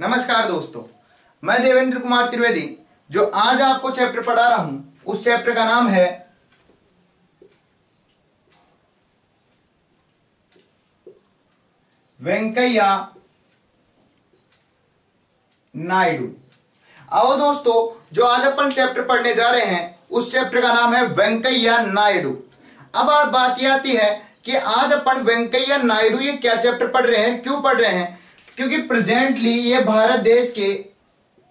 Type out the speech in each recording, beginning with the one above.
नमस्कार दोस्तों, मैं देवेंद्र कुमार त्रिवेदी जो आज आपको चैप्टर पढ़ा रहा हूं उस चैप्टर का नाम है वेंकैया नायडू। आओ दोस्तों, जो आज अपन चैप्टर पढ़ने जा रहे हैं उस चैप्टर का नाम है वेंकैया नायडू। अब बात यह आती है कि आज अपन वेंकैया नायडू ये क्या चैप्टर पढ़ रहे हैं, क्यों पढ़ रहे हैं? क्योंकि प्रेजेंटली ये भारत देश के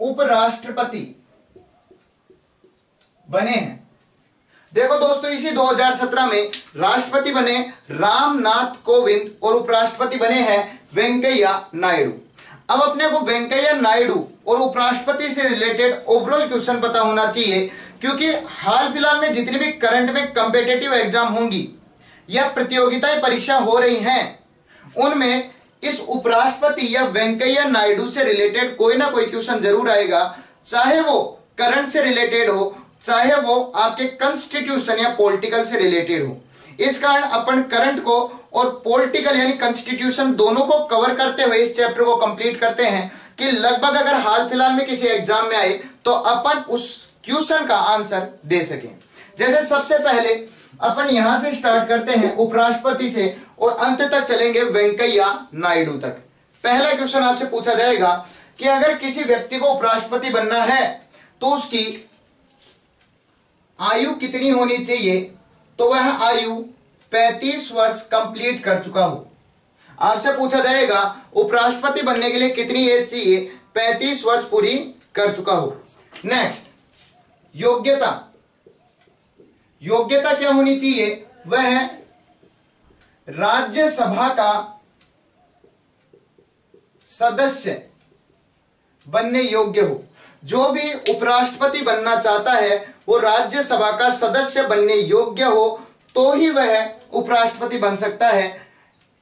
उपराष्ट्रपति बने हैं। देखो दोस्तों, इसी 2017 में राष्ट्रपति बने रामनाथ कोविंद और उपराष्ट्रपति बने हैं वेंकैया नायडू। अब अपने को वेंकैया नायडू और उपराष्ट्रपति से रिलेटेड ओवरऑल क्वेश्चन पता होना चाहिए, क्योंकि हाल फिलहाल में जितनी भी करंट में कंपिटिटिव एग्जाम होंगी या प्रतियोगिताएं परीक्षा हो रही हैं, उनमें इस उपराष्ट्रपति या वेंकैया नायडू से रिलेटेड कोई ना कोई क्वेश्चन जरूर आएगा, चाहे वो करंट से रिलेटेड हो, चाहे वो आपके कॉन्स्टिट्यूशन या पॉलिटिकल से रिलेटेड हो। इस कारण अपन करंट को और पॉलिटिकल यानी कॉन्स्टिट्यूशन दोनों को कवर करते हुए इस चैप्टर को कंप्लीट करते हैं कि लगभग अगर हाल फिलहाल में किसी एग्जाम में आए तो अपन उस क्वेश्चन का आंसर दे सकें। जैसे सबसे पहले अपन यहां से स्टार्ट करते हैं उपराष्ट्रपति से और अंत तक चलेंगे वेंकैया नायडू तक। पहला क्वेश्चन आपसे पूछा जाएगा कि अगर किसी व्यक्ति को उपराष्ट्रपति बनना है तो उसकी आयु कितनी होनी चाहिए? तो वह आयु 35 वर्ष कंप्लीट कर चुका हो। आपसे पूछा जाएगा उपराष्ट्रपति बनने के लिए कितनी एज चाहिए? 35 वर्ष पूरी कर चुका हो। नेक्स्ट, योग्यता क्या होनी चाहिए? वह राज्यसभा का सदस्य बनने योग्य हो। जो भी उपराष्ट्रपति बनना चाहता है वो राज्यसभा का सदस्य बनने योग्य हो तो ही वह उपराष्ट्रपति बन सकता है।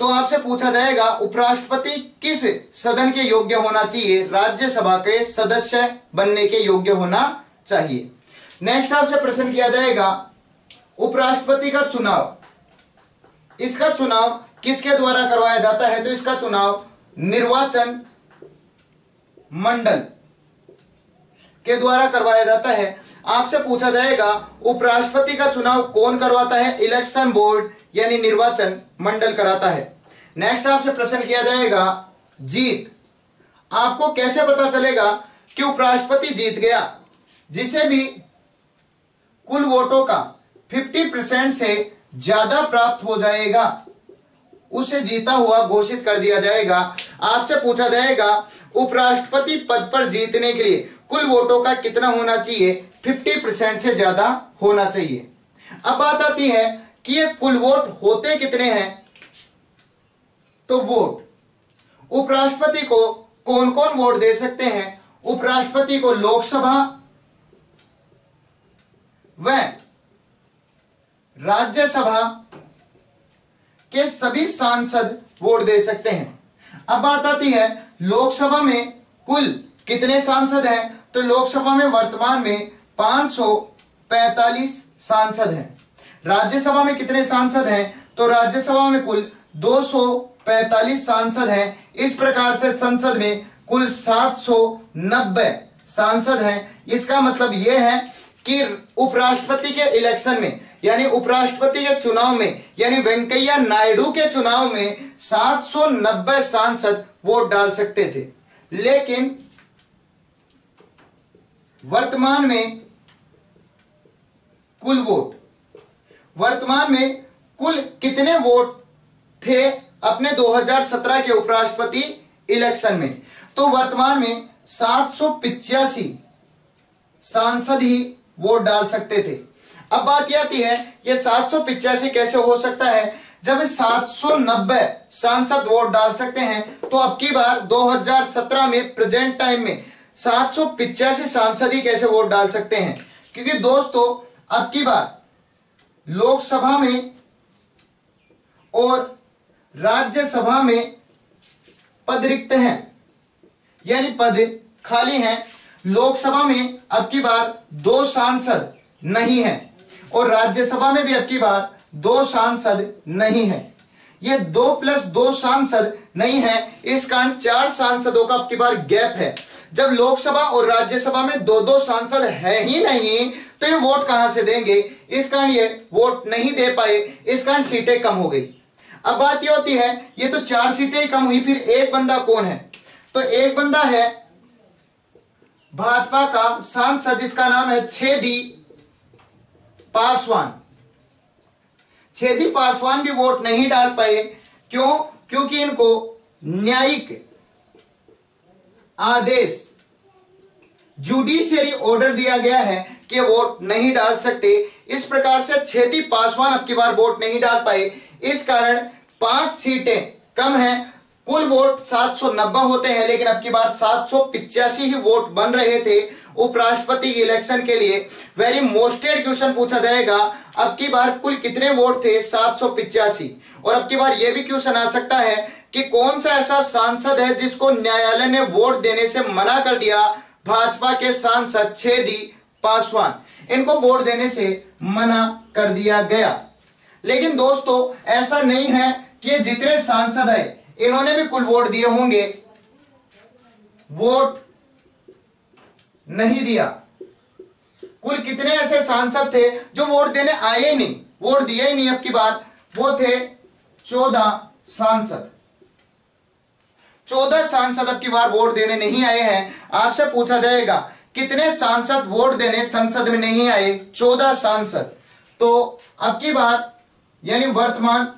तो आपसे पूछा जाएगा उपराष्ट्रपति किस सदन के योग्य होना चाहिए? राज्यसभा के सदस्य बनने के योग्य होना चाहिए। नेक्स्ट आपसे प्रश्न किया जाएगा उपराष्ट्रपति का चुनाव, इसका चुनाव किसके द्वारा करवाया जाता है? तो इसका चुनाव निर्वाचन मंडल के द्वारा करवाया जाता है। आपसे पूछा जाएगा उपराष्ट्रपति का चुनाव कौन करवाता है? इलेक्शन बोर्ड यानी निर्वाचन मंडल कराता है। नेक्स्ट आपसे प्रश्न किया जाएगा जीत। आपको कैसे पता चलेगा कि उपराष्ट्रपति जीत गया? जिसे भी कुल वोटों का 50% से ज्यादा प्राप्त हो जाएगा उसे जीता हुआ घोषित कर दिया जाएगा। आपसे पूछा जाएगा उपराष्ट्रपति पद पर जीतने के लिए कुल वोटों का कितना होना चाहिए? 50% से ज्यादा होना चाहिए। अब बात आती है कि ये कुल वोट होते कितने हैं? तो वोट उपराष्ट्रपति को कौन कौन वोट दे सकते हैं? उपराष्ट्रपति को लोकसभा व राज्यसभा के सभी सांसद वोट दे सकते हैं। अब बात आती है लोकसभा में कुल कितने सांसद हैं? तो लोकसभा में वर्तमान में 545 सांसद हैं। राज्यसभा में कितने सांसद हैं? तो राज्यसभा में कुल 245 सांसद हैं। इस प्रकार से संसद में कुल 790 सांसद हैं। इसका मतलब यह है कि उपराष्ट्रपति के इलेक्शन में यानी उपराष्ट्रपति के चुनाव में यानी वेंकैया नायडू के चुनाव में 790 सांसद वोट डाल सकते थे, लेकिन वर्तमान में कुल कितने वोट थे अपने 2017 के उपराष्ट्रपति इलेक्शन में? तो वर्तमान में 785 सांसद ही वोट डाल सकते थे। अब बात यह आती है ये 785 कैसे हो सकता है? जब 790 सांसद वोट डाल सकते हैं तो अब की बार 2017 में प्रेजेंट टाइम में 785 सांसद ही कैसे वोट डाल सकते हैं? क्योंकि दोस्तों अब की बार लोकसभा में और राज्यसभा में पद रिक्त हैं यानी पद खाली हैं। लोकसभा में अब की बार 2 सांसद नहीं हैं और राज्यसभा में भी अब की बार 2 सांसद नहीं हैं। ये 2+2 सांसद नहीं है, इस कारण 4 सांसदों का अब की बार गैप है। जब लोकसभा और राज्यसभा में 2-2 सांसद है ही नहीं तो ये वोट कहां से देंगे, इस कारण ये वोट नहीं दे पाए, इस कारण सीटें कम हो गई। अब बात ये होती है, ये तो 4 सीटें ही कम हुई, फिर एक बंदा कौन है, तो एक बंदा है भाजपा का सांसद जिसका नाम है छेदी पासवान। छेदी पासवान भी वोट नहीं डाल पाए, क्यों, क्योंकि इनको न्यायिक आदेश जुडिशियरी ऑर्डर दिया गया है कि वोट नहीं डाल सकते। इस प्रकार से छेदी पासवान अब की बार वोट नहीं डाल पाए, इस कारण 5 सीटें कम हैं। कुल वोट 790 होते हैं, लेकिन अब की बार 785 ही वोट बन रहे थे उपराष्ट्रपति के इलेक्शन के लिए। वेरी मोस्टेड क्वेश्चन पूछा जाएगा, अब की बार कुल कितने वोट थे, 785। और अब की बार यह भी क्वेश्चन आ सकता है कि कौन सा ऐसा सांसद है जिसको न्यायालय ने वोट देने से मना कर दिया। भाजपा के सांसद छेदी पासवान, इनको वोट देने से मना कर दिया गया। लेकिन दोस्तों ऐसा नहीं है कि जितने सांसद है इन्होंने भी कुल वोट दिए होंगे, वोट नहीं दिया। कुल कितने ऐसे सांसद थे जो वोट देने आए ही नहीं, वोट दिया ही नहीं अब की बार, वो थे 14 सांसद। 14 सांसद अब की बार वोट देने नहीं आए हैं। आपसे पूछा जाएगा कितने सांसद वोट देने संसद में नहीं आए, 14 सांसद। तो अब की बार यानी वर्तमान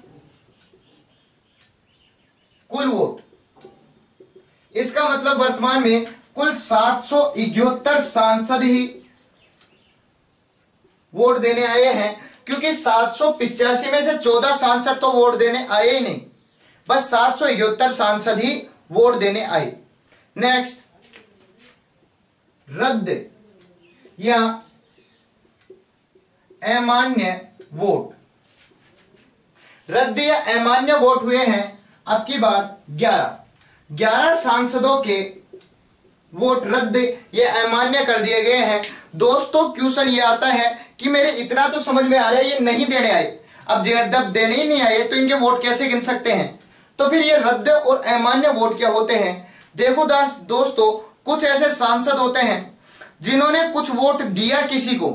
कुल वोट, इसका मतलब वर्तमान में कुल 771 सांसद ही वोट देने आए हैं, क्योंकि 785 में से 14 सांसद तो वोट देने आए ही नहीं, बस 771 सांसद ही वोट देने आए। नेक्स्ट, रद्द या अमान्य वोट। रद्द या अमान्य वोट हुए हैं अब की बार 11 सांसदों के वोट रद्द या अमान्य कर दिए गए हैं। दोस्तों क्वेश्चन ये आता है कि मेरे इतना तो समझ में आ रहा है ये नहीं देने आए, अब जब देने ही नहीं आए तो इनके वोट कैसे गिन सकते हैं, तो फिर ये रद्द और अमान्य वोट क्या होते हैं। देखो दोस्तों कुछ ऐसे सांसद होते हैं जिन्होंने कुछ वोट दिया किसी को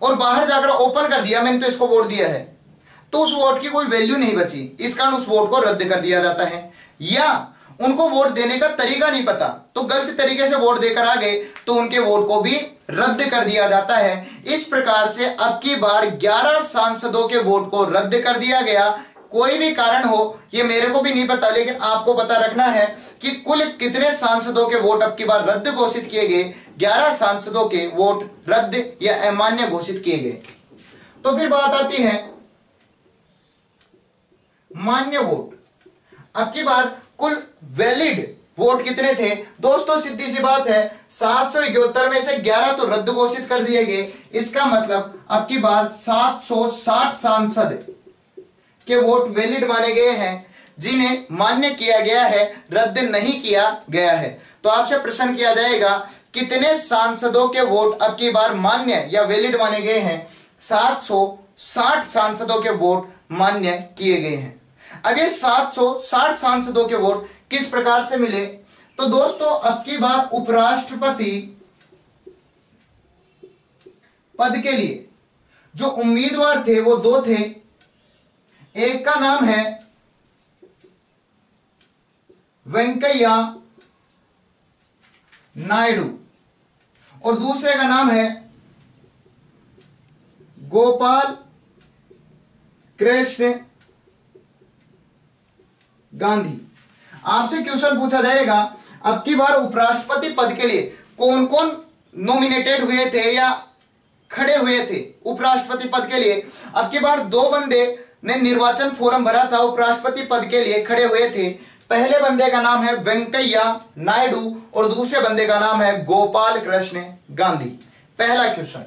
और बाहर जाकर ओपन कर दिया, मैंने तो इसको वोट दिया है, तो उस वोट की कोई वैल्यू नहीं बची, इस कारण उस वोट को रद्द कर दिया जाता है। या उनको वोट देने का तरीका नहीं पता, तो गलत तरीके से वोट देकर आ गए तो उनके वोट को भी रद्द कर दिया जाता है। इस प्रकार से अब की बार 11 सांसदों के वोट को रद्द कर दिया गया। कोई भी कारण हो, ये मेरे को भी नहीं पता, लेकिन आपको पता रखना है कि कुल कितने सांसदों के वोट अब की बार रद्द घोषित किए गए। 11 सांसदों के वोट रद्द या अमान्य घोषित किए गए। तो फिर बात आती है मान्य वोट। अब की बार कुल वैलिड वोट कितने थे, दोस्तों सीधी सी बात है 771 में से 11 तो रद्द घोषित कर दिए गए, इसका मतलब अब की बार 760 सांसद के वोट वैलिड माने गए हैं, जिन्हें मान्य किया गया है, रद्द नहीं किया गया है। तो आपसे प्रश्न किया जाएगा कितने सांसदों के वोट अब की बार मान्य या वैलिड माने गए हैं, 760 सांसदों के वोट मान्य किए गए हैं। अब ये 760 सांसदों के वोट किस प्रकार से मिले, तो दोस्तों अब की बार उपराष्ट्रपति पद के लिए जो उम्मीदवार थे वो 2 थे। एक का नाम है वेंकैया नायडू और दूसरे का नाम है गोपाल कृष्ण गांधी। आपसे क्वेश्चन पूछा जाएगा अब की बार उपराष्ट्रपति पद के लिए कौन कौन नॉमिनेटेड हुए थे या खड़े हुए थे उपराष्ट्रपति पद के लिए। अब की बार 2 बंदे ने निर्वाचन फॉर्म भरा था, उपराष्ट्रपति पद के लिए खड़े हुए थे। पहले बंदे का नाम है वेंकैया नायडू और दूसरे बंदे का नाम है गोपाल कृष्ण गांधी। पहला क्वेश्चन,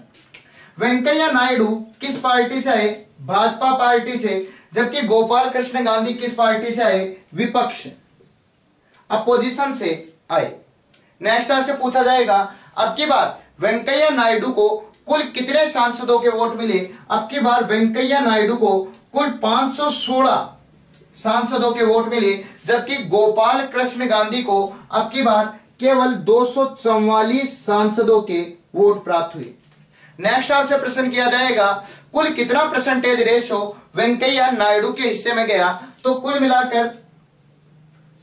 वेंकैया नायडू किस पार्टी से आए, भाजपा पार्टी से, जबकि गोपाल कृष्ण गांधी किस पार्टी से आए, विपक्ष अपोजिशन से आए। नेक्स्ट आपसे पूछा जाएगा अब की बार वेंकैया नायडू को कुल कितने सांसदों के वोट मिले। अब की बार वेंकैया नायडू को कुल 516 सांसदों के वोट मिले, जबकि गोपाल कृष्ण गांधी को अब की बार केवल 244 सांसदों के वोट प्राप्त हुए। नेक्स्ट आपसे प्रश्न किया जाएगा, कुल कितना परसेंटेज रेशो वेंकैया नायडू के हिस्से में गया? तो कुल मिलाकर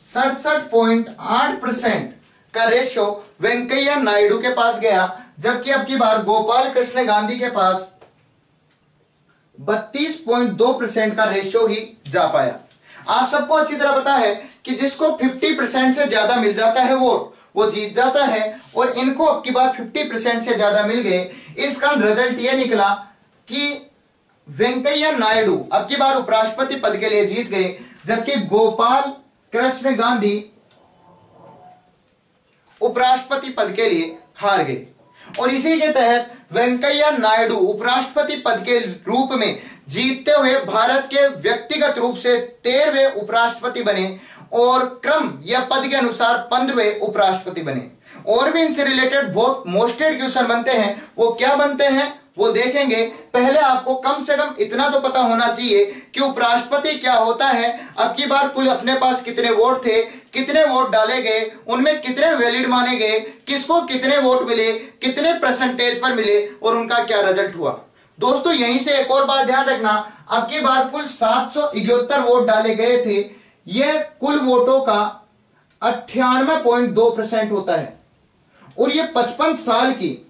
67.8% का रेशो वेंकैया नायडू के पास गया, जबकि अब की बार गोपाल कृष्ण गांधी के पास 32.2% का रेशो ही जा पाया। आप सबको अच्छी तरह पता है कि जिसको 50% से ज्यादा मिल जाता है वोट, वो जीत जाता है, और इनको अब की बार 50% से ज्यादा मिल गए। इसका रिजल्ट ये निकला कि वेंकैया नायडू अब की बार उपराष्ट्रपति पद के लिए जीत गए, जबकि गोपाल कृष्ण गांधी उपराष्ट्रपति पद के लिए हार गए। और इसी के तहत वेंकैया नायडू उपराष्ट्रपति पद के रूप में जीतते हुए भारत के व्यक्तिगत रूप से 13वें उपराष्ट्रपति बने, और क्रम या पद के अनुसार 15वें उपराष्ट्रपति बने। और भी इनसे रिलेटेड बहुत मोस्टेड क्वेश्चन बनते हैं, वो क्या बनते हैं वो देखेंगे। पहले आपको कम से कम इतना तो पता होना चाहिए कि उपराष्ट्रपति क्या होता है, अब की बार कुल अपने पास कितने वोट थे, कितने वोट डाले गए, उनमें कितने वैलिड माने गए, किसको कितने वोट मिले, कितने परसेंटेज पर मिले, और उनका क्या रिजल्ट हुआ। दोस्तों यहीं से एक और बात ध्यान रखना, अब की बार कुल 771 वोट डाले गए थे, यह कुल वोटों का 98.2% होता है, और यह 55 साल की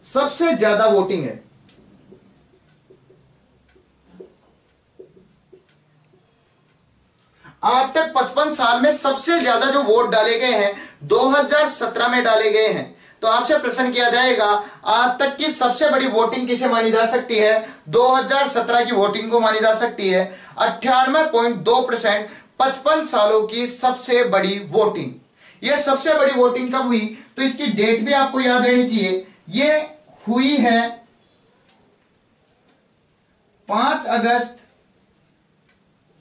सबसे ज्यादा वोटिंग है। आज तक 55 साल में सबसे ज्यादा जो वोट डाले गए हैं 2017 में डाले गए हैं। तो आपसे प्रश्न किया जाएगा, आज तक की सबसे बड़ी वोटिंग किसे मानी जा सकती है? 2017 की वोटिंग को मानी जा सकती है। 98.2%, 55 सालों की सबसे बड़ी वोटिंग। यह सबसे बड़ी वोटिंग कब हुई? तो इसकी डेट भी आपको याद रहनी चाहिए। यह हुई है 5 अगस्त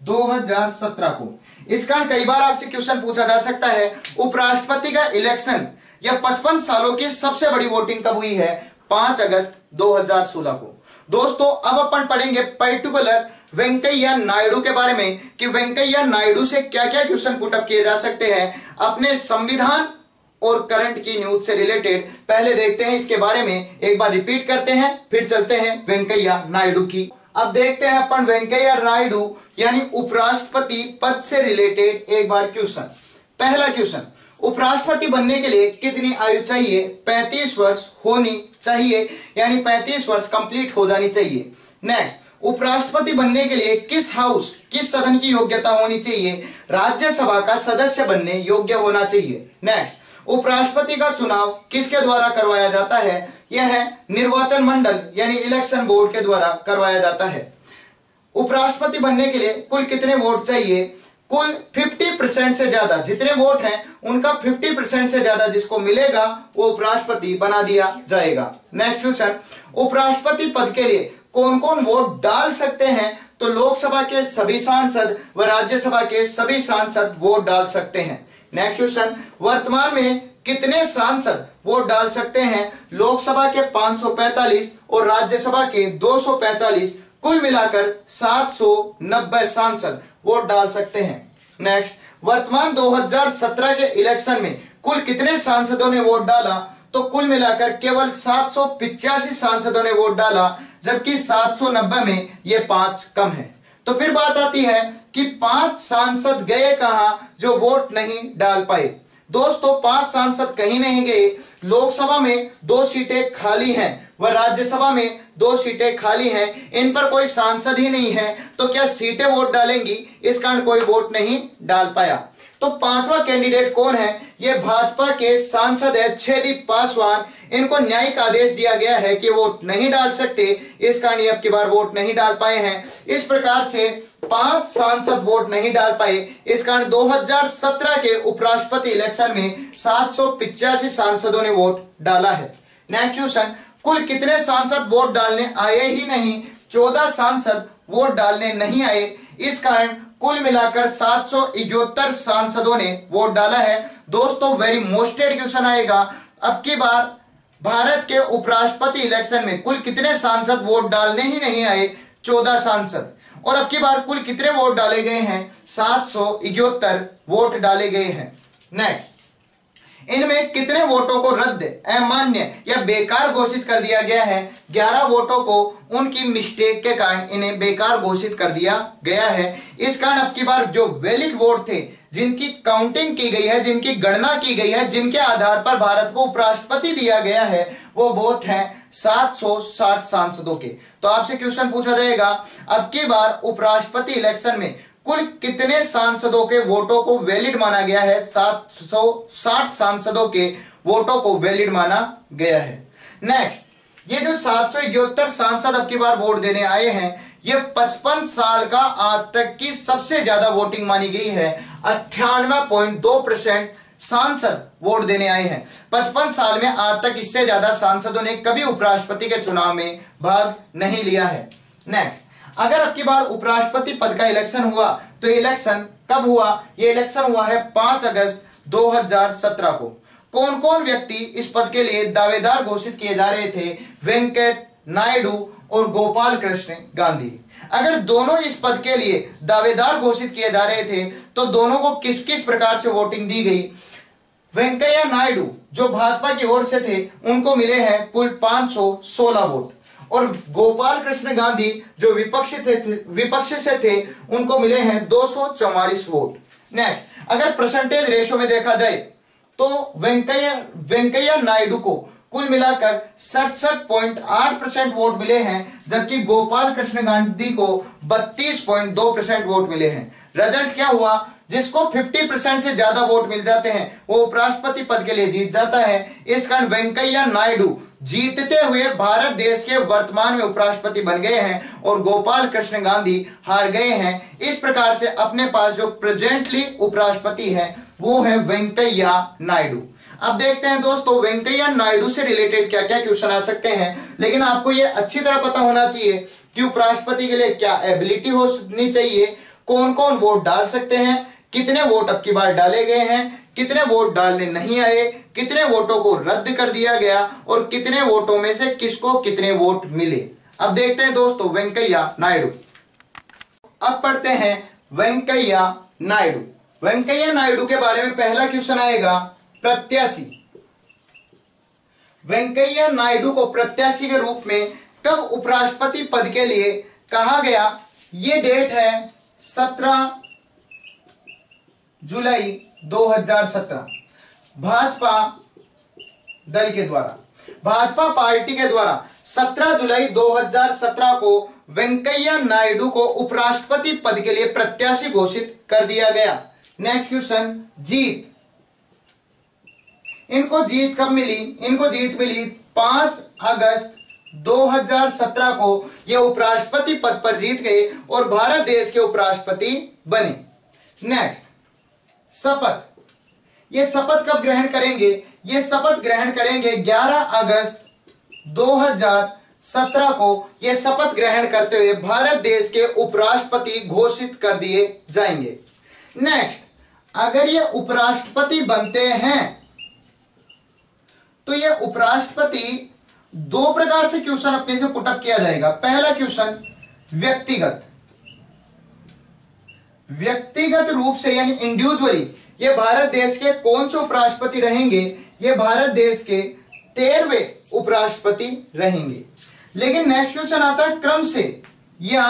2017 को। इस कारण कई बार आपसे क्वेश्चन पूछा जा सकता है, उपराष्ट्रपति का इलेक्शन या 55 सालों की सबसे बड़ी वोटिंग कब हुई है? 5 अगस्त 2016 को। दोस्तों अब अपन पढ़ेंगे पर्टिकुलर वेंकैया नायडू के बारे में कि वेंकैया नायडू से क्या क्या क्वेश्चन पुटअप किए जा सकते हैं अपने संविधान और करंट की न्यूज से रिलेटेड। पहले देखते हैं इसके बारे में, एक बार रिपीट करते हैं, फिर चलते हैं वेंकैया नायडू की। अब देखते हैं अपन वेंकैया नायडू यानी उपराष्ट्रपति पद से रिलेटेड एक बार क्वेश्चन। पहला क्वेश्चन, उपराष्ट्रपति बनने के लिए कितनी आयु चाहिए? 35 वर्ष होनी चाहिए, यानी 35 वर्ष कंप्लीट हो जानी चाहिए। नेक्स्ट, उपराष्ट्रपति बनने के लिए किस हाउस, किस सदन की योग्यता होनी चाहिए? राज्यसभा का सदस्य बनने योग्य होना चाहिए। नेक्स्ट, उपराष्ट्रपति का चुनाव किसके द्वारा करवाया जाता है? यह है निर्वाचन मंडल यानी इलेक्शन बोर्ड के द्वारा करवाया जाता है। उपराष्ट्रपति बनने के लिए कुल कितने वोट चाहिए? कुल 50% से ज्यादा, जितने वोट हैं उनका 50% से ज्यादा जिसको मिलेगा वो उपराष्ट्रपति बना दिया जाएगा। नेक्स्ट क्वेश्चन, उपराष्ट्रपति पद के लिए कौन कौन वोट डाल सकते हैं? तो लोकसभा के सभी सांसद व राज्यसभा के सभी सांसद वोट डाल सकते हैं। नेक्स्ट क्वेश्चन, वर्तमान में कितने सांसद वोट डाल सकते हैं? लोकसभा के 545 और राज्यसभा के 245, कुल मिलाकर 790 सांसद वोट डाल सकते हैं। नेक्स्ट, वर्तमान 2017 के इलेक्शन में कुल कितने सांसदों ने वोट डाला? तो कुल मिलाकर केवल 785 सांसदों ने वोट डाला, जबकि 790 में ये 5 कम है। तो फिर बात आती है कि 5 सांसद गए कहां जो वोट नहीं डाल पाए? दोस्तों 5 सांसद कहीं नहीं गए। लोकसभा में 2 सीटें खाली हैं व राज्यसभा में 2 सीटें खाली हैं, इन पर कोई सांसद ही नहीं है, तो क्या सीटें वोट डालेंगी? इस कारण कोई वोट नहीं डाल पाया। तो 5वां कैंडिडेट कौन है? ये भाजपा के सांसद है छेदीप पासवान। इनको न्यायिक आदेश दिया गया है कि वोट नहीं डाल सकते, इस कारण ये अब की बार वोट नहीं डाल पाए हैं। इस प्रकार से 5 सांसद वोट नहीं डाल पाए, इस कारण 2017 के उपराष्ट्रपति इलेक्शन में 785 सांसदों ने वोट डाला है। नेक्स्ट क्वेश्चन, कुल कितने सांसद वोट डालने आए ही नहीं? 14 सांसद वोट डालने नहीं आए, इस कारण कुल मिलाकर 771 सांसदों ने वोट डाला है। दोस्तों वेरी मोस्टेड क्वेश्चन आएगा, अब की बार भारत के उपराष्ट्रपति इलेक्शन में कुल कितने सांसद वोट डालने ही नहीं आए? 14 सांसद। और अब की बार कुल कितने वोट डाले गए हैं? 771 वोट डाले गए हैं। नेक्स्ट, इनमें कितने वोटों को रद्द, अमान्य या बेकार घोषित कर दिया गया है? 11 वोटों को उनकी मिस्टेक के कारण इन्हें बेकार घोषित कर दिया गया है। इस कारण अब की बार जो वैलिड वोट थे, जिनकी काउंटिंग की गई है, जिनकी गणना की गई है, जिनके आधार पर भारत को उपराष्ट्रपति दिया गया है, वो वोट है 760 सांसदों के। तो आपसे क्वेश्चन पूछा जाएगा, अब की बार उपराष्ट्रपति इलेक्शन में कुल कितने सांसदों के वोटों को वैलिड माना गया है? 760 सांसदों के वोटों को वैलिड माना गया है। नेक्स्ट, ये जो 771 सांसद अब की बार वोट देने आए हैं, ये 55 साल का आज तक की सबसे ज्यादा वोटिंग मानी गई है। 98.2% सांसद वोट देने आए हैं। 55 साल में आज तक इससे ज्यादा सांसदों ने कभी उपराष्ट्रपति के चुनाव में भाग नहीं लिया है। नेक्स्ट, अगर अब की बार उपराष्ट्रपति पद का इलेक्शन हुआ तो इलेक्शन कब हुआ? ये इलेक्शन हुआ है 5 अगस्त 2017 को। कौन कौन व्यक्ति इस पद के लिए दावेदार घोषित किए जा रहे थे? वेंकैया नायडू और गोपाल कृष्ण गांधी। अगर दोनों इस पद के लिए दावेदार घोषित किए जा रहे थे तो दोनों को किस किस प्रकार से वोटिंग दी गई? वेंकैया नायडू जो भाजपा की ओर से थे, उनको मिले हैं कुल 516 वोट, और गोपाल कृष्ण गांधी जो विपक्ष से थे, उनको मिले हैं 244 वोट। नेक्स्ट, अगर परसेंटेज रेशो में देखा जाए तो वेंकैया नायडू को कुल मिलाकर 67.8% वोट मिले हैं, जबकि गोपाल कृष्ण गांधी को 32.2% वोट मिले हैं। रिजल्ट क्या हुआ? जिसको 50% से ज्यादा वोट मिल जाते हैं वो उपराष्ट्रपति पद के लिए जीत जाता है। इस कारण वेंकैया नायडू जीतते हुए भारत देश के वर्तमान में उपराष्ट्रपति बन गए हैं और गोपाल कृष्ण गांधी हार गए हैं। इस प्रकार से अपने पास जो प्रेजेंटली उपराष्ट्रपति है वो है वेंकैया नायडू। अब देखते हैं दोस्तों, वेंकैया नायडू से रिलेटेड क्या क्या क्वेश्चन आ सकते हैं, लेकिन आपको यह अच्छी तरह पता होना चाहिए कि उपराष्ट्रपति के लिए क्या एबिलिटी होनी चाहिए, कौन कौन वोट डाल सकते हैं, कितने वोट अब की बार डाले गए हैं, कितने वोट डालने नहीं आए, कितने वोटों को रद्द कर दिया गया और कितने वोटों में से किसको कितने वोट मिले। अब देखते हैं दोस्तों वेंकैया नायडू। अब पढ़ते हैं वेंकैया नायडू। वेंकैया नायडू के बारे में पहला क्वेश्चन आएगा, प्रत्याशी। वेंकैया नायडू को प्रत्याशी के रूप में कब उपराष्ट्रपति पद के लिए कहा गया? यह डेट है 17 जुलाई 2017। भाजपा दल के द्वारा, भाजपा पार्टी के द्वारा 17 जुलाई 2017 को वेंकैया नायडू को उपराष्ट्रपति पद के लिए प्रत्याशी घोषित कर दिया गया। नेक्स्ट क्वेश्चन, जीत। इनको जीत कब मिली? इनको जीत मिली 5 अगस्त 2017 को। ये उपराष्ट्रपति पद पर जीत गए और भारत देश के उपराष्ट्रपति बने। नेक्स्ट, शपथ। ये शपथ कब ग्रहण करेंगे? ये शपथ ग्रहण करेंगे 11 अगस्त 2017 को। ये शपथ ग्रहण करते हुए भारत देश के उपराष्ट्रपति घोषित कर दिए जाएंगे। नेक्स्ट, अगर ये उपराष्ट्रपति बनते हैं तो ये उपराष्ट्रपति दो प्रकार से क्वेश्चन अपने से पुटअप किया जाएगा। पहला क्वेश्चन, व्यक्तिगत रूप से यानी इंडिविजुअली ये भारत देश के कौन से उपराष्ट्रपति रहेंगे? ये भारत देश के 13वें उपराष्ट्रपति रहेंगे। लेकिन नेक्स्ट क्वेश्चन आता है क्रम से या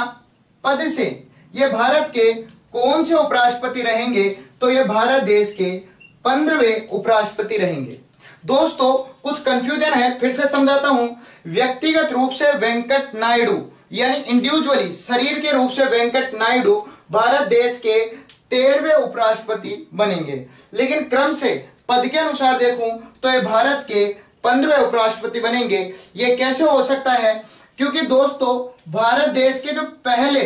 पद से, ये भारत के कौन से उपराष्ट्रपति रहेंगे? तो ये भारत देश के 15वें उपराष्ट्रपति रहेंगे। दोस्तों कुछ कंफ्यूजन है, फिर से समझाता हूं। व्यक्तिगत रूप से वेंकट नायडू यानी इंडिविजुअली शरीर के रूप से वेंकट नायडू भारत देश के 13वें उपराष्ट्रपति बनेंगे, लेकिन क्रम से पद के अनुसार देखूं तो ये भारत के 15वें उपराष्ट्रपति बनेंगे। ये कैसे हो सकता है? क्योंकि दोस्तों भारत देश के जो पहले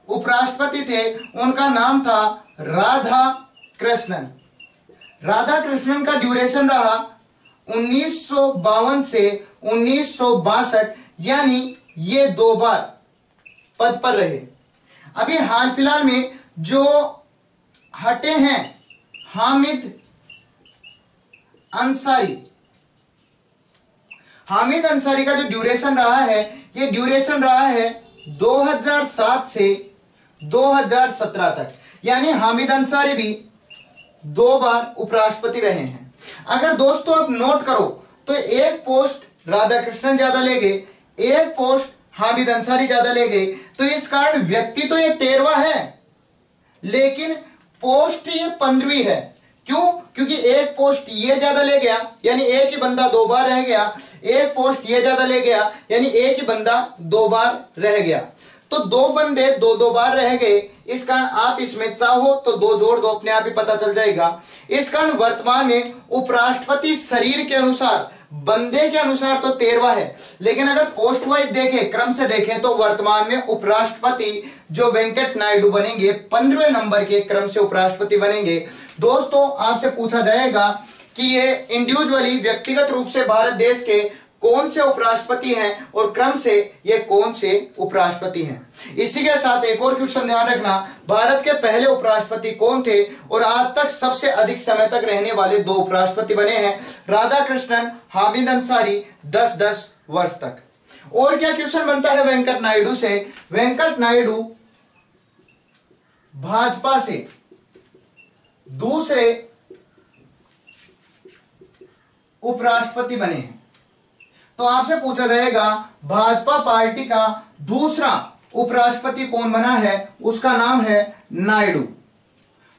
उपराष्ट्रपति थे उनका नाम था राधा कृष्णन। राधा कृष्णन का ड्यूरेशन रहा 1952 से 1962, यानी ये 2 बार पद पर रहे। अभी हाल फिलहाल में जो हटे हैं हामिद अंसारी का जो ड्यूरेशन रहा है, ये ड्यूरेशन रहा है 2007 से 2017 तक, यानी हामिद अंसारी भी 2 बार उपराष्ट्रपति रहे हैं। अगर दोस्तों आप नोट करो तो एक पोस्ट राधाकृष्णन ज्यादा ले गए, एक पोस्ट हामिद अंसारी ज्यादा ले गए, तो इस कारण व्यक्ति तो ये 13वां है, लेकिन पोस्ट ये 15वीं है। क्यों? क्योंकि एक पोस्ट ये ज्यादा ले गया, यानी एक ही बंदा 2 बार रह गया, एक पोस्ट ये ज्यादा ले गया, यानी एक ही बंदा 2 बार रह गया। तो 2 बंदे 2-2 बार रह गए, इस कारण आप इसमें चाहो तो 2 जोड़ दो, अपने आप ही पता चल जाएगा। इस कारण वर्तमान में उपराष्ट्रपति शरीर के अनुसार, बंदे के अनुसार तो 13वां है, लेकिन अगर पोस्ट वाइज देखें, क्रम से देखें, तो वर्तमान में उपराष्ट्रपति जो वेंकट नायडू बनेंगे 15वें नंबर के क्रम से उपराष्ट्रपति बनेंगे। दोस्तों आपसे पूछा जाएगा कि ये इंडिविजुअली व्यक्तिगत रूप से भारत देश के कौन से उपराष्ट्रपति हैं और क्रम से ये कौन से उपराष्ट्रपति हैं। इसी के साथ एक और क्वेश्चन ध्यान रखना, भारत के पहले उपराष्ट्रपति कौन थे और आज तक सबसे अधिक समय तक रहने वाले 2 उपराष्ट्रपति बने हैं, राधाकृष्णन, हामिद अंसारी, 10-10 वर्ष तक। और क्या क्वेश्चन बनता है वेंकट नायडू से? वेंकट नायडू भाजपा से दूसरे उपराष्ट्रपति बने हैं। तो आपसे पूछा जाएगा भाजपा पार्टी का दूसरा उपराष्ट्रपति कौन बना है, उसका नाम है नायडू।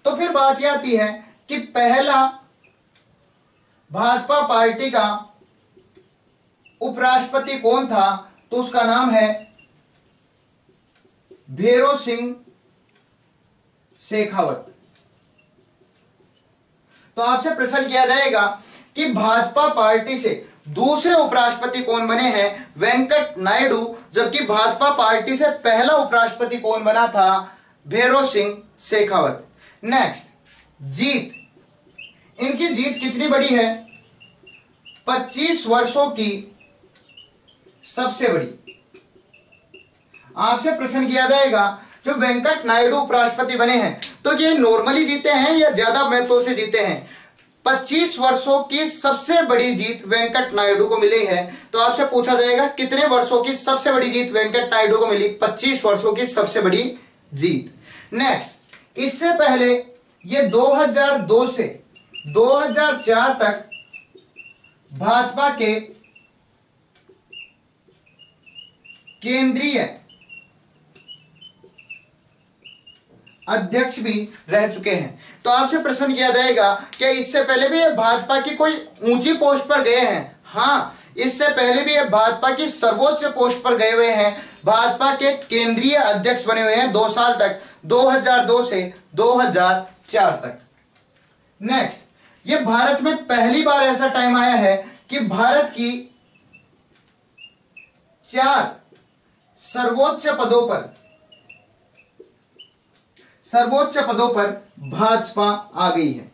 तो फिर बात यह आती है कि पहला भाजपा पार्टी का उपराष्ट्रपति कौन था, तो उसका नाम है भैरों सिंह शेखावत। तो आपसे प्रश्न किया जाएगा कि भाजपा पार्टी से दूसरे उपराष्ट्रपति कौन बने हैं, वेंकट नायडू, जबकि भाजपा पार्टी से पहला उपराष्ट्रपति कौन बना था, भैरों सिंह शेखावत। नेक्स्ट, जीत, इनकी जीत कितनी बड़ी है? 25 वर्षों की सबसे बड़ी। आपसे प्रश्न किया जाएगा जो वेंकट नायडू उपराष्ट्रपति बने हैं, तो ये नॉर्मली जीते हैं या ज्यादा मतों से जीते हैं? 25 वर्षों की सबसे बड़ी जीत वेंकट नायडू को मिली है। तो आपसे पूछा जाएगा कितने वर्षों की सबसे बड़ी जीत वेंकट नायडू को मिली? 25 वर्षों की सबसे बड़ी जीत। नेक्स्ट, इससे पहले ये 2002 से 2004 तक भाजपा के केंद्रीय अध्यक्ष भी रह चुके हैं। तो आपसे प्रश्न किया जाएगा क्या इससे पहले भी ये भाजपा की कोई ऊंची पोस्ट पर गए हैं? हाँ, इससे पहले भी ये भाजपा की सर्वोच्च पोस्ट पर गए हुए हैं, भाजपा के केंद्रीय अध्यक्ष बने हुए हैं 2 साल तक, 2002 से 2004 तक। नेक्स्ट, ये भारत में पहली बार ऐसा टाइम आया है कि भारत की 4 सर्वोच्च पदों पर भाजपा आ गई है।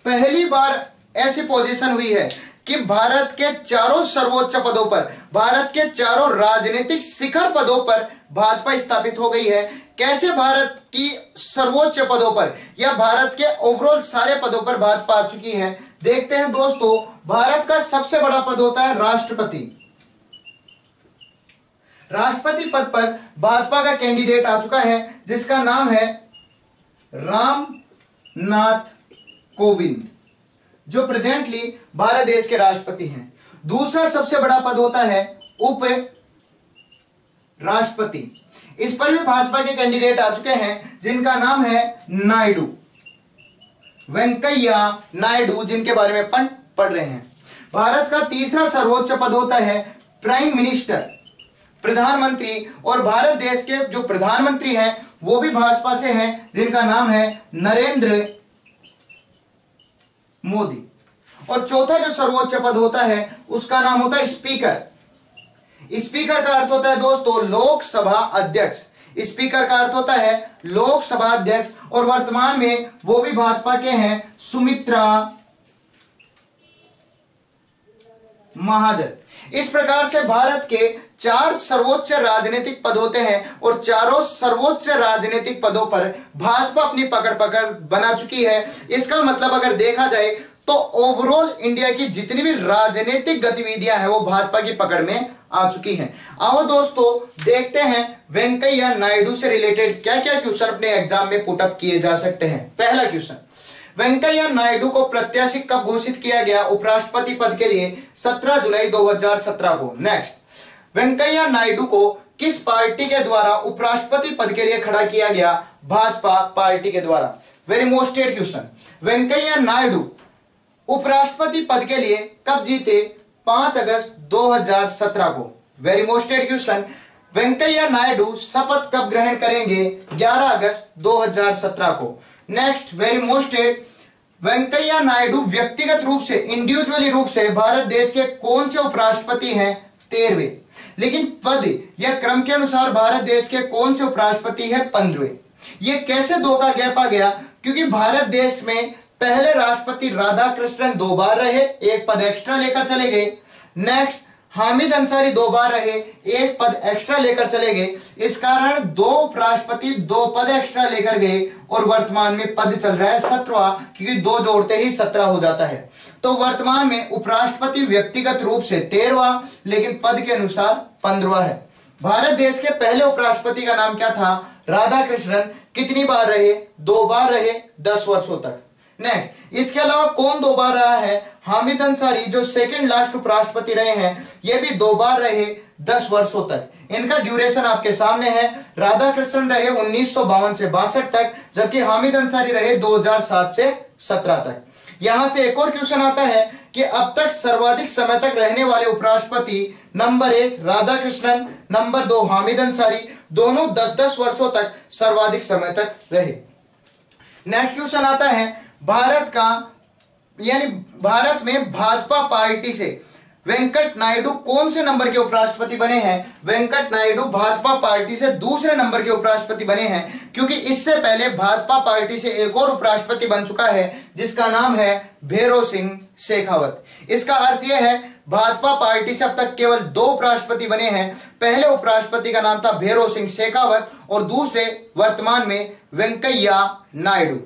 पहली बार ऐसी पोजीशन हुई है कि भारत के चारों सर्वोच्च पदों पर, भारत के चारों राजनीतिक शिखर पदों पर भाजपा स्थापित हो गई है। कैसे भारत की सर्वोच्च पदों पर या भारत के ओवरऑल सारे पदों पर भाजपा आ चुकी है, देखते हैं दोस्तों। भारत का सबसे बड़ा पद होता है राष्ट्रपति। राष्ट्रपति पद पर भाजपा का कैंडिडेट आ चुका है जिसका नाम है रामनाथ कोविंद, जो प्रेजेंटली भारत देश के राष्ट्रपति हैं। दूसरा सबसे बड़ा पद होता है उप राष्ट्रपति। इस पर भी भाजपा के कैंडिडेट आ चुके हैं जिनका नाम है नायडू, वेंकैया नायडू, जिनके बारे में पढ़ रहे हैं। भारत का तीसरा सर्वोच्च पद होता है प्राइम मिनिस्टर, प्रधानमंत्री, और भारत देश के जो प्रधानमंत्री हैं वो भी भाजपा से हैं जिनका नाम है नरेंद्र मोदी। और चौथा जो सर्वोच्च पद होता है उसका नाम होता है स्पीकर। स्पीकर का अर्थ होता है दोस्तों लोकसभा अध्यक्ष। स्पीकर का अर्थ होता है लोकसभा अध्यक्ष, और वर्तमान में वो भी भाजपा के हैं सुमित्रा महाजन। इस प्रकार से भारत के 4 सर्वोच्च राजनीतिक पद होते हैं और चारों सर्वोच्च राजनीतिक पदों पर भाजपा अपनी पकड़ बना चुकी है। इसका मतलब अगर देखा जाए तो ओवरऑल इंडिया की जितनी भी राजनीतिक गतिविधियां हैं वो भाजपा की पकड़ में आ चुकी हैं। आओ दोस्तों देखते हैं वेंकैया नायडू से रिलेटेड क्या क्या क्वेश्चन अपने एग्जाम में पुटअप किए जा सकते हैं। पहला क्वेश्चन, वेंकैया नायडू को प्रत्याशी कब घोषित किया गया उपराष्ट्रपति पद के लिए? 17 जुलाई 2017 को। नेक्स्ट, वेंकैया नायडू को किस पार्टी के द्वारा उपराष्ट्रपति पद के लिए खड़ा किया गया? भाजपा पार्टी के द्वारा। वेरी मोस्टेड क्वेश्चन, वेंकैया नायडू उपराष्ट्रपति पद के लिए कब जीते? 5 अगस्त 2017 को। वेरी मोस्टेड क्वेश्चन, वेंकैया नायडू शपथ कब ग्रहण करेंगे? 11 अगस्त 2017 को। नेक्स्ट, वेरी मोस्टेड, वेंकैया नायडू व्यक्तिगत रूप से इंडिविजुअली रूप से भारत देश के कौन से उपराष्ट्रपति हैं? 13वें। लेकिन पद या क्रम के अनुसार भारत देश के कौन से उपराष्ट्रपति हैं? 15वें। ये कैसे 2 का गैप आ गया? क्योंकि भारत देश में पहले राष्ट्रपति राधाकृष्णन 2 बार रहे, 1 पद एक्स्ट्रा लेकर चले गए। नेक्स्ट, हामिद अंसारी 2 बार रहे, 1 पद एक्स्ट्रा लेकर चले गए। इस कारण 2 उपराष्ट्रपति 2 पद एक्स्ट्रा लेकर गए और वर्तमान में पद चल रहा है 17वां, क्योंकि 2 जोड़ते ही 17 हो जाता है। तो वर्तमान में उपराष्ट्रपति व्यक्तिगत रूप से 13वां, लेकिन पद के अनुसार 15वां है। भारत देश के पहले उपराष्ट्रपति का नाम क्या था? राधाकृष्णन। कितनी बार रहे? 2 बार रहे, 10 वर्षों तक। नेक्स्ट, इसके अलावा कौन 2 बार रहा है? हामिद अंसारी जो सेकंड लास्ट उपराष्ट्रपति रहे हैं, ये भी 2 बार रहे 10 वर्षों तक। इनका ड्यूरेशन आपके सामने है। राधाकृष्णन रहे 1952 से 62 तक, जबकि हामिद अंसारी रहे 2007 से 17 तक। यहां से एक और क्वेश्चन आता है कि अब तक सर्वाधिक समय तक रहने वाले उपराष्ट्रपति, नंबर 1 राधाकृष्णन, नंबर 2 हामिद अंसारी, दोनों 10-10 वर्षों तक सर्वाधिक समय तक रहे। नेक्स्ट क्वेश्चन आता है, भारत में भाजपा पार्टी से वेंकट नायडू कौन से नंबर के उपराष्ट्रपति बने हैं? वेंकट नायडू भाजपा पार्टी से दूसरे नंबर के उपराष्ट्रपति बने हैं, क्योंकि इससे पहले भाजपा पार्टी से एक और उपराष्ट्रपति बन चुका है जिसका नाम है भैरों सिंह शेखावत। इसका अर्थ यह है भाजपा पार्टी से अब तक केवल 2 उपराष्ट्रपति बने हैं। पहले उपराष्ट्रपति का नाम था भैरों सिंह शेखावत और दूसरे वर्तमान में वेंकैया नायडू।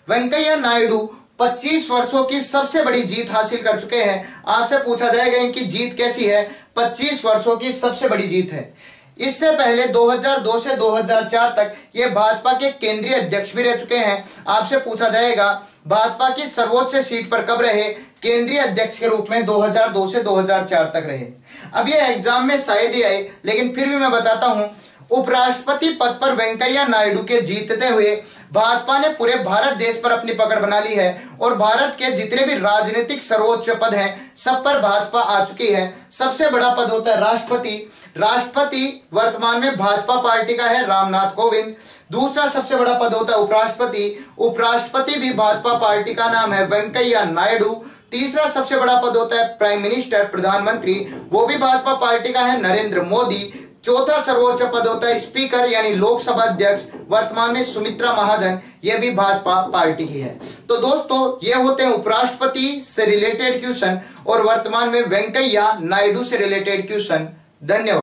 वेंकैया नायडू 25 वर्षों की सबसे बड़ी जीत हासिल कर चुके हैं। आपसे पूछा जाएगा इनकी जीत कैसी है? 25 वर्षों की सबसे बड़ी जीत है। इससे पहले 2002 से 2004 तक ये भाजपा के केंद्रीय अध्यक्ष भी रह चुके हैं। आपसे पूछा जाएगा भाजपा की सर्वोच्च सीट पर कब रहे? केंद्रीय अध्यक्ष के रूप में 2002 से 2004 तक रहे। अब ये एग्जाम में शायद ही आए, लेकिन फिर भी मैं बताता हूं, उपराष्ट्रपति पद पर वेंकैया नायडू के जीतते हुए भाजपा ने पूरे भारत देश पर अपनी पकड़ बना ली है और भारत के जितने भी राजनीतिक सर्वोच्च पद हैं सब पर भाजपा आ चुकी है। सबसे बड़ा पद होता है राष्ट्रपति। राष्ट्रपति वर्तमान में भाजपा पार्टी का है, रामनाथ कोविंद। दूसरा सबसे बड़ा पद होता है उपराष्ट्रपति। उपराष्ट्रपति भी भाजपा पार्टी का नाम है वेंकैया नायडू। तीसरा सबसे बड़ा पद होता है प्राइम मिनिस्टर, प्रधानमंत्री, वो भी भाजपा पार्टी का है, नरेंद्र मोदी। चौथा सर्वोच्च पद होता है स्पीकर यानी लोकसभा अध्यक्ष, वर्तमान में सुमित्रा महाजन, ये भी भाजपा पार्टी की है। तो दोस्तों ये होते हैं उपराष्ट्रपति से रिलेटेड क्वेश्चन और वर्तमान में वेंकैया नायडू से रिलेटेड क्वेश्चन। धन्यवाद।